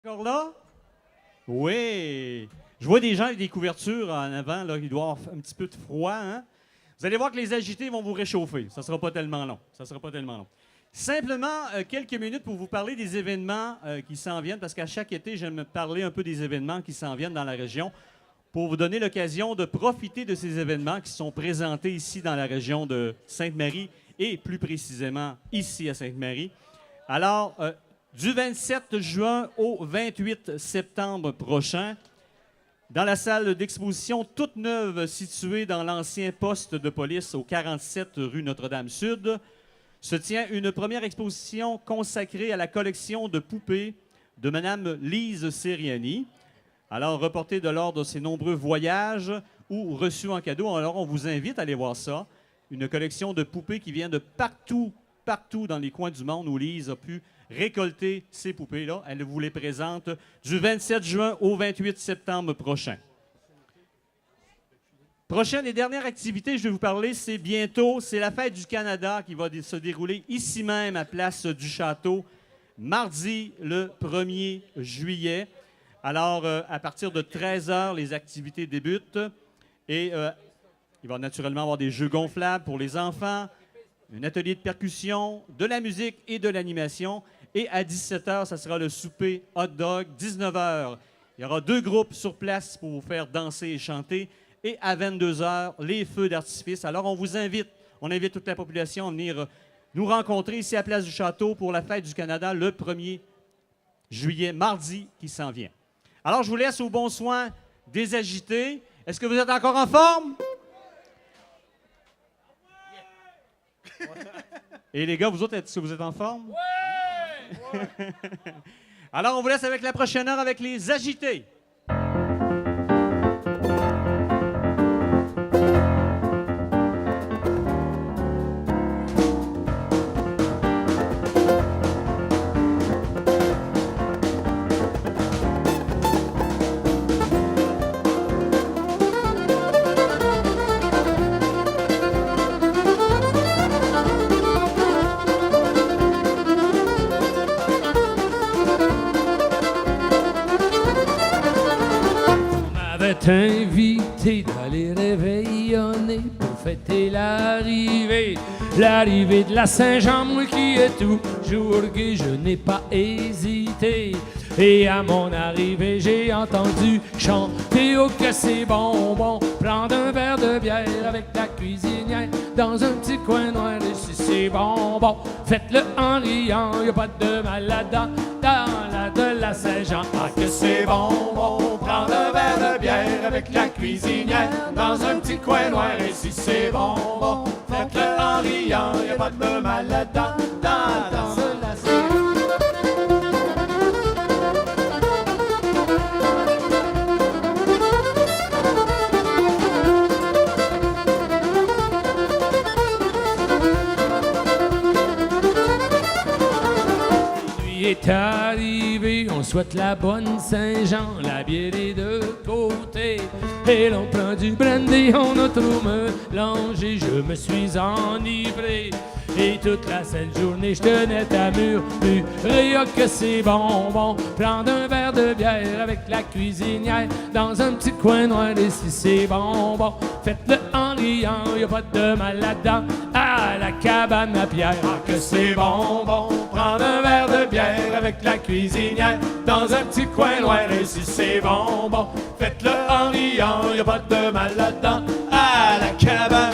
Encore là? Oui. Je vois des gens avec des couvertures en avant, là, il doit avoir un petit peu de froid. Hein? Vous allez voir que les agités vont vous réchauffer. Ça ne sera pas tellement long. Ça sera pas tellement long. Simplement, quelques minutes pour vous parler des événements qui s'en viennent, parce qu'à chaque été, j'aime me parler un peu des événements qui s'en viennent dans la région, pour vous donner l'occasion de profiter de ces événements qui sont présentés ici dans la région de Sainte-Marie, et plus précisément ici à Sainte-Marie. Alors, du 27 juin au 28 septembre prochain, dans la salle d'exposition toute neuve située dans l'ancien poste de police au 47 rue Notre-Dame-Sud, se tient une première exposition consacrée à la collection de poupées de Mme Lise Seriani. Alors, reportée de lors de ses nombreux voyages ou reçus en cadeau, alors on vous invite à aller voir ça. Une collection de poupées qui vient de partout dans les coins du monde où Lise a pu récolter ces poupées-là. Elle vous les présente du 27 juin au 28 septembre prochain. Prochaine et dernière activité, je vais vous parler, c'est bientôt, c'est la Fête du Canada qui va se dérouler ici même à Place du Château, mardi le 1er juillet. Alors, à partir de 13 h, les activités débutent et il va naturellement avoir des jeux gonflables pour les enfants, un atelier de percussion, de la musique et de l'animation. Et à 17 h, ça sera le souper hot dog. 19 h, il y aura 2 groupes sur place pour vous faire danser et chanter. Et à 22 h, les feux d'artifice. Alors, on invite toute la population à venir nous rencontrer ici à Place du Château pour la Fête du Canada le 1er juillet, mardi qui s'en vient. Alors, je vous laisse au bon soin des agités. Est-ce que vous êtes encore en forme? Et les gars, vous autres, est-ce que vous êtes en forme? Oui! Alors, on vous laisse avec la prochaine heure avec les agités. Invité d'aller réveillonner pour fêter l'arrivée de la Saint-Jean, moi qui est toujours gai, je n'ai pas hésité. Et à mon arrivée, j'ai entendu chanter oh que c'est bonbon, prendre un verre de bière avec la cuisinière dans un petit coin noir. Et si c'est bonbon, faites-le en riant, y a pas de mal là-dedans, dans la de la Saint-Jean. Ah que c'est bonbon, prendre un verre de bière avec la cuisinière dans un petit coin noir. Et si c'est bonbon, faites-le en riant, y a pas de mal là-dedans, dans la Saint-Jean. Est arrivé, on souhaite la bonne Saint-Jean, la bière est de côté, et l'on prend du brandy, on a trop mélangé, je me suis enivré, et toute la sainte journée je tenais à murmurer, oh que c'est bonbon, prendre un verre de bière avec la cuisinière, dans un petit coin noir, et si c'est bonbon, faites-le en riant, y a pas de mal là-dedans, à la cabane à pierre, ah que c'est bonbon, prendre un verre de bière avec la cuisinière dans un petit coin noir. Et si c'est bonbon, faites-le en riant, y a pas de mal là-dedans, à la cabane.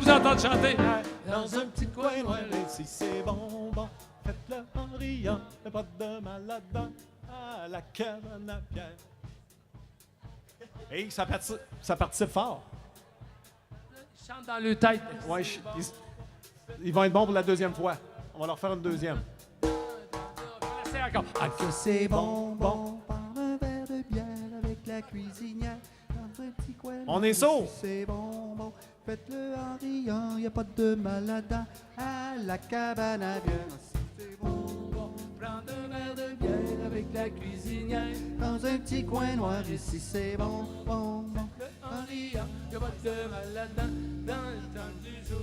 vous entendre chanter. Dans un petit coin noir, et si c'est bonbon, faites-le en riant, y'a pas de mal là-dedans, à la cabane à Pierre. Hey, ça participe fort. Chante dans le tête. Ouais, ils vont être bons pour la deuxième fois. On va leur faire une deuxième. Laissez encore. Ah que c'est bonbon, par un verre de bière avec la cuisinière dans un petit coin. On est sourd. C'est bonbon, faites-le en riant, y a pas de mal là-dedans, à la cabane à bière. C'est bonbon, prendre un verre de bière avec la cuisinière dans un petit coin noir. Ici c'est bon, bon, bon. En riant, y'a pas de mal là-dedans, dans le temps du jour.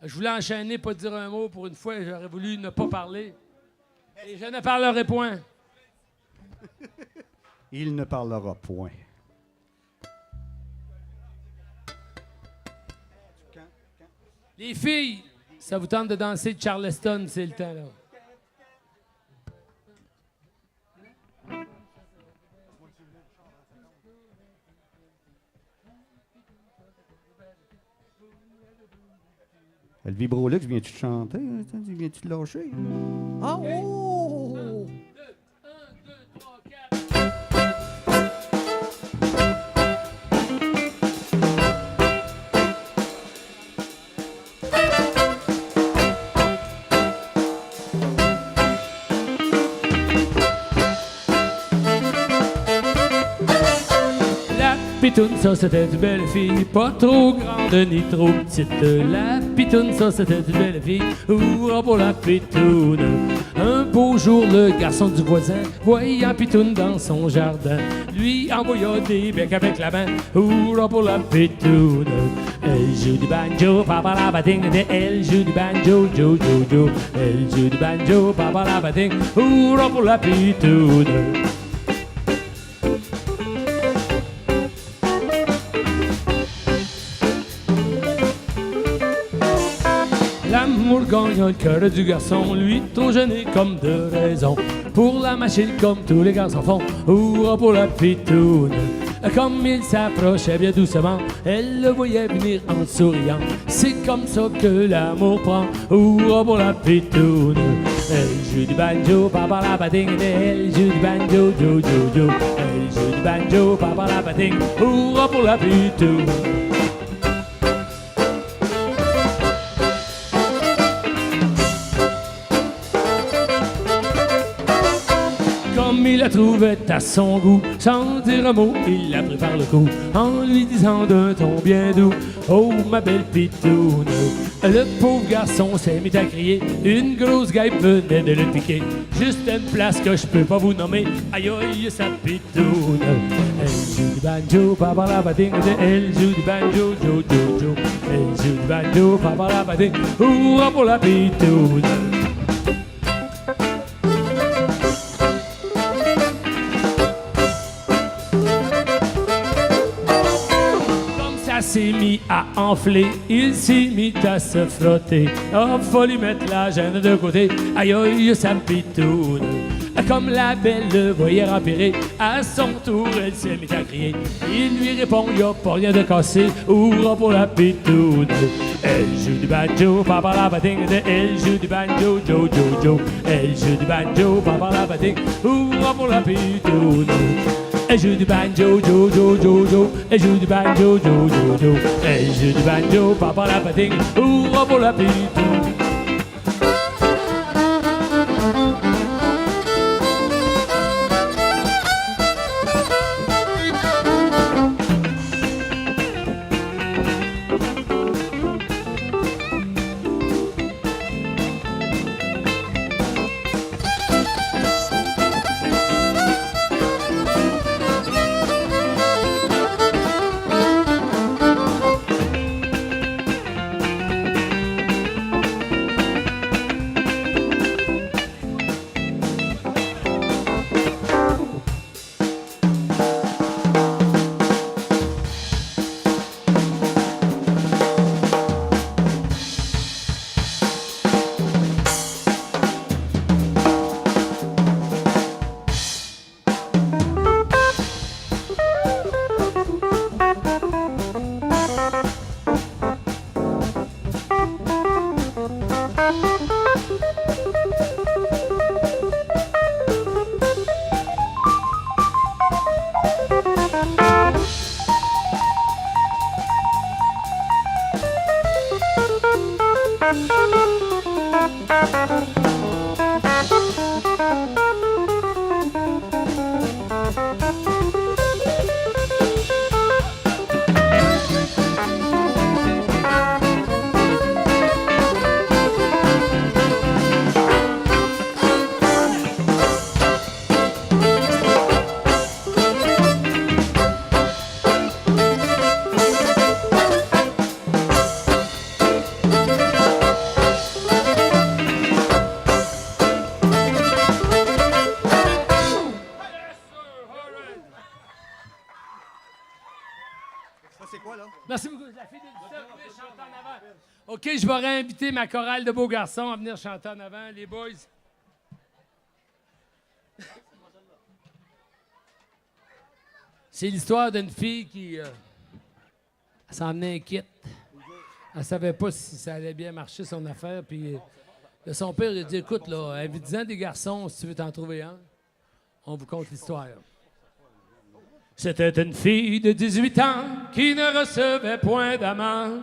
Je voulais enchaîner, pas dire un mot. Pour une fois, j'aurais voulu ne pas parler. Et je ne parlerai point. Il ne parlera point. Les filles, ça vous tente de danser Charleston, c'est le temps, là. Le Vibrolux, viens-tu de chanter? Viens-tu de lâcher? Ah, oh! 1, 2, 3, 4. Pitoune, ça c'était une belle fille, pas trop grande ni trop petite. La pitoune, ça c'était une belle fille, hurrah pour la pitoune. Un beau jour, le garçon du voisin, voyant pitoune dans son jardin, lui envoya des becs avec la main, hurrah pour la pitoune. Elle joue du banjo, papa la bating, elle joue du banjo, jo jo jo. Elle joue du banjo, papa la bating, hurrah pour la pitoune. L'amour gagne le cœur du garçon, lui trop jeune et comme de raison. Pour la machine comme tous les garçons font, hurrah pour la pitoune. Comme il s'approchait bien doucement, elle le voyait venir en souriant. C'est comme ça que l'amour prend, hurrah pour la pitoune. Elle joue du banjo, papa la bating, elle joue du banjo, jo jo jo. Elle joue du banjo, papa la bating, hurrah pour la pitoune. Comme il la trouvait à son goût, sans dire un mot, il l'a pris par le cou, en lui disant d'un ton bien doux, oh ma belle pitoune. Le pauvre garçon s'est mis à crier, une grosse guêpe venait de le piquer, juste une place que je peux pas vous nommer, aïe aïe sa pitoune. Elle joue du banjo, papa la bating, elle joue du banjo, jo jo jo. Elle joue du banjo, papa la bating, hurrah pour la pitoune. S'est mis à enfler, il s'est mis à se frotter. Oh, faut lui mettre la gêne de côté, aïe aïe sa pitoune. Comme la belle le voyait empirer, à son tour elle s'est mise à crier. Il lui répond, y'a pas rien de cassé, hurrah pour la pitoune. Elle joue du banjo, papa la bating, elle joue du banjo, jo jo jo. Elle joue du banjo, papa la bating, hurrah pour la pitoune. Elle joue du banjo, jo jo jo jo. Elle joue du banjo, jo jo jo. Elle joue du banjo, papa la bating, hurrah pour la pitoune. c'est quoi, là? Merci beaucoup. La fille de 17 venez chanter en avant. OK, je vais réinviter ma chorale de beaux garçons à venir chanter en avant, les boys. C'est l'histoire d'une fille qui s'en venait inquiète. Elle savait pas si ça allait bien marcher, son affaire. Puis son père, il a dit, écoute, là, invite-en des garçons si tu veux t'en trouver un. On vous conte l'histoire. C'était une fille de 18 ans qui ne recevait point d'amant.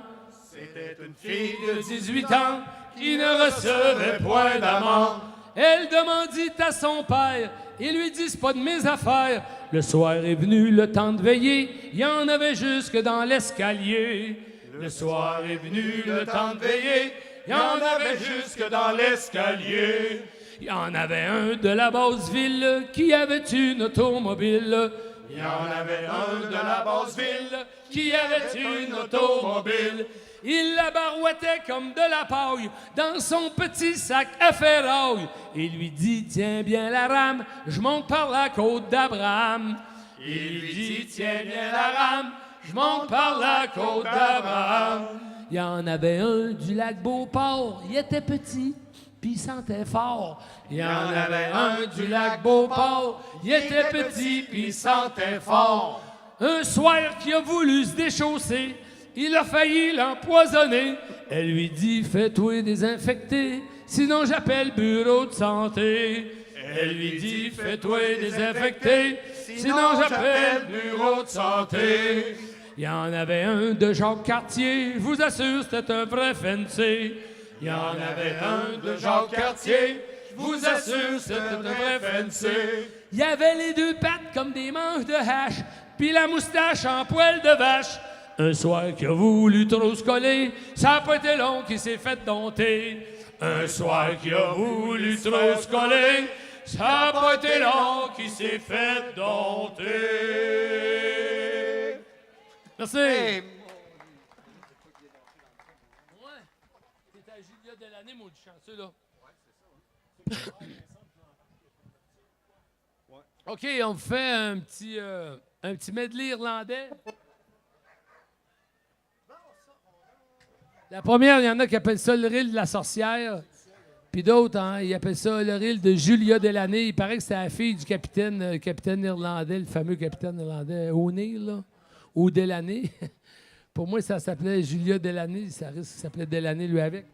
C'était une fille De 18 ans qui ne recevait point d'amant. Elle demandit à son père, il lui dit, c'est pas de mes affaires. Le soir est venu le temps de veiller, il y en avait jusque dans l'escalier. Le soir est venu le temps de veiller, il y en avait jusque dans l'escalier. Il y en avait un de la basse ville qui avait une automobile. Il y en avait un de la basse ville qui avait une automobile. Il la barouettait comme de la paille dans son petit sac à ferraille. Il lui dit, tiens bien la rame, je monte par la côte d'Abraham. Il lui dit, tiens bien la rame, je monte par la côte d'Abraham. Il y en avait un du lac Beauport, il était petit, puis il sentait fort. Il y en avait un du lac Beauport, il était petit, puis il sentait fort. Un soir qui a voulu se déchausser, il a failli l'empoisonner. Elle lui dit, fais-toi désinfecter, sinon j'appelle bureau de santé. Elle lui dit, fais-toi désinfecter, sinon j'appelle bureau de santé. Il y en avait un de Jacques Cartier, je vous assure, c'était un vrai fancy. Il y en avait un de Jacques Cartier, je vous assure, c'était un vrai fancy. Il y avait les deux pattes comme des manches de hache, puis la moustache en poil de vache. Un soir qu'il a voulu trop se coller, ça n'a pas été long qu'il s'est fait dompter. Un soir qu'il a voulu trop se coller, ça n'a pas été long qu'il s'est fait dompter. Merci. Hey, Ouais. C'est à Julia Delaney, maudit chanceux, là. OK, on vous fait un petit medley irlandais. La première, il y en a qui appellent ça le reel de la sorcière. Puis d'autres, hein, ils appellent ça le reel de Julia Delaney. Il paraît que c'était la fille du capitaine irlandais, le fameux capitaine irlandais O'Neill, là. Ou Delaney. Pour moi, ça s'appelait Julia Delaney. Ça risque que ça s'appelait Delaney, lui, avec.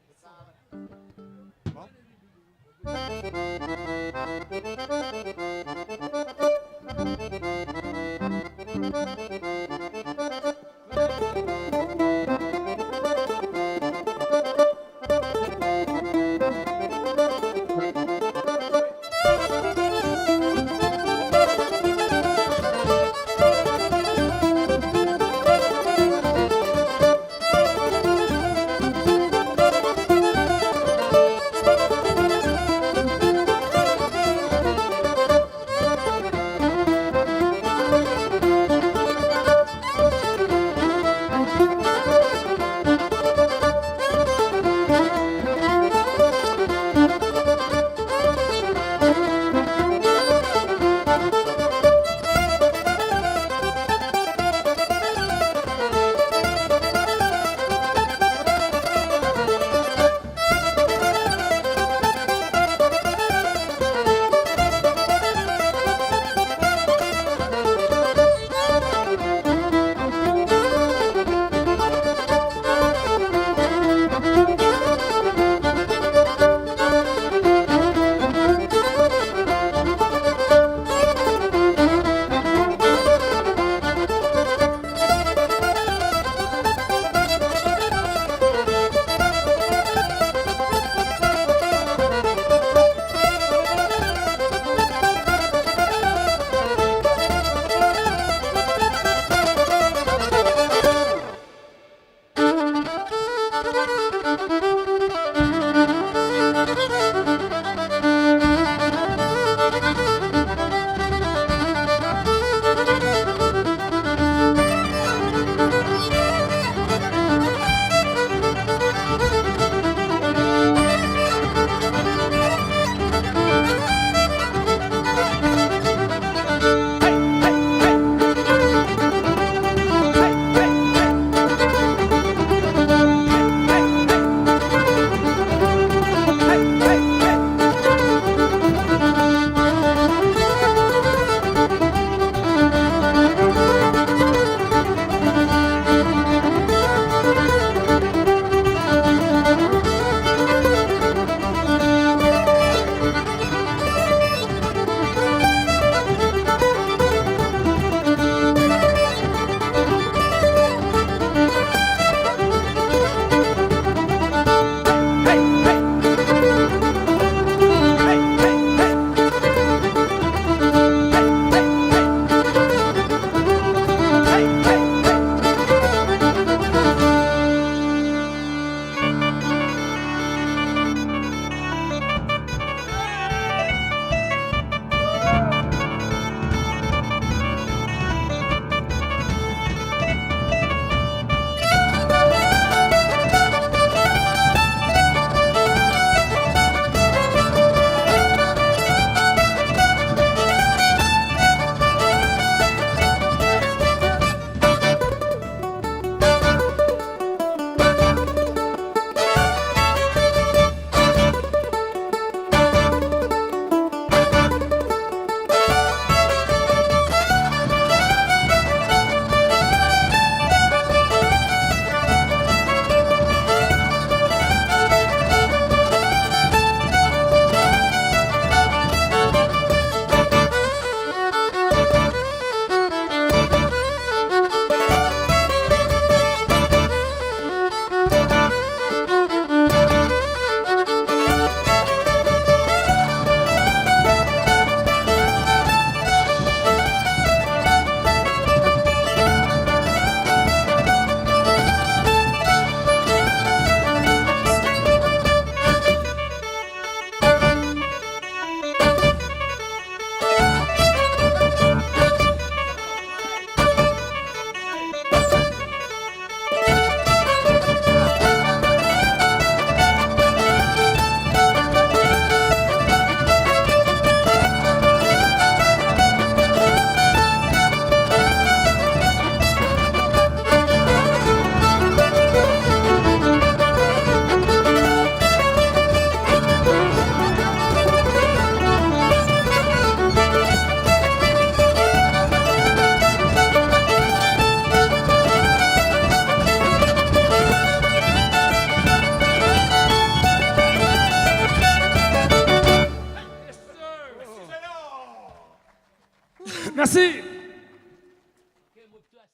moi plutôt à